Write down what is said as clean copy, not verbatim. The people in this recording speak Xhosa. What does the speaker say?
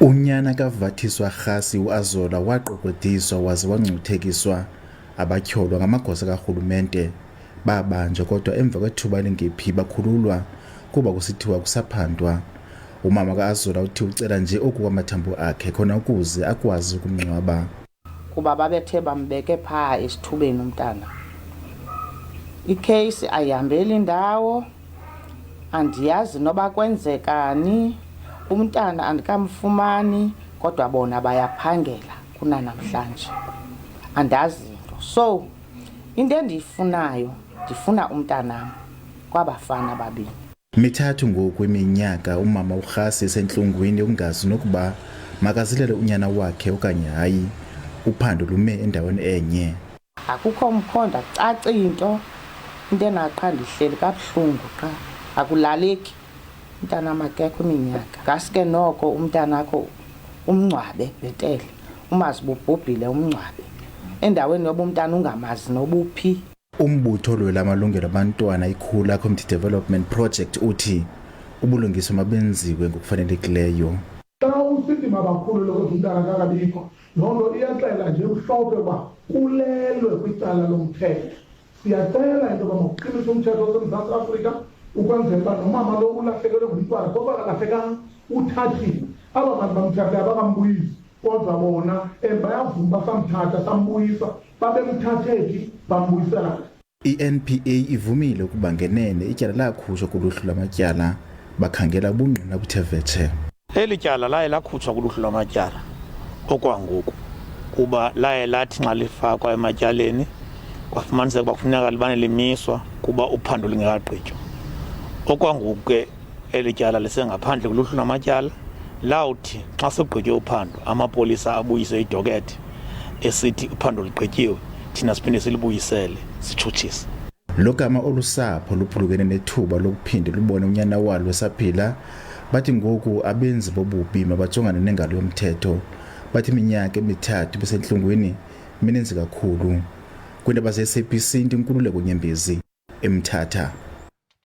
Unyana kaVathiswa Kgasi uAzola waqokobhiswa waze wangcuthekiswa abatyholwa ngamagosa karhulumente babanjwa kodwa emva kwethuba elingephi bakhululwa kuba kusithiwa kusaphandwa. Umama kaAzola uthi ucela nje oku kwamathambo akhe khona ukuze akwazi ukumngcwaba. Kuba babethe bambeke phaa esithubeni umntana. Icase ayihambeli ndawo, andiyazi noba kwenzekani, umntana andikamfumani kodwa bona bayaphangela kunanamhlanje. Andazi into. So into endiyifunayo, ndifuna umntanam kwabafana babini. Mithathu ngoku iminyaka umama uKgasi esentlungwini ungazi nokuba makazilele unyana wakhe okanye hayi. Uphando lume endaweni enye. Akukho mkhonda caca into enaqha ndihleli kabuhlungu qha akulaleki umntana makekho iminyaka. Ngaske noko umntanakho umngcwabe bhetele, umazi bubhubhile umngcwabe endaweni yoba umntana ungamazi nobuphi. Umbutho olwela amalungelo abantwana iKhula Community Development Project uthi ubulungiswa mabenziwe ngokufanelekileyo. Xa usithi mabakhulu lokho umntana kakabikho, loo nto iyaxela nje mhlophe uba kulelwe kwicala lomthetho. Siyacela into yoba makuqiniswe umthetho waseMzantsi Afrika ukwenzela uba nomama lo ulahlekelwe ngumntwana kodwa akalahlekanga uthathile. Aba bantu bamthathayo bakambuyisi kodwa bona bayavuma basamthatha sambuyisa babemthatheki bambuyisela. I-NPA ivumile ukuba ngenene ityala lakhutshwa kuluhlu lwamatyala bakhangela ubungqina buthe vetshe. Eli tyala laye lakhutshwa kuluhlu lwamatyala okwangoku kuba laye lathi nxa lifakwa ematyaleni kwafumaniseka ukuba kufuneka libane limiswa kuba uphando lingekagqitywa. Okwangoku ke eli tyala lisengaphandle kuluhlu lwamatyala lawuthi xa sekugqitywe uphando amapolisa abuyise idokethe esithi uphando ligqityiwe thina siphinde silibuyisele sitshutshise. Lo gama olusapho luphulukene nethuba lokuphinde lubone unyana walo esaphila. Bathi ngoku abenzi bobubi mabajongane nengalo yomthetho. Bathi iminyaka emithathu besentlungwini mininzi kakhulu. Kwindaba ze-SABC Nkululeko Nyembezi eMthatha.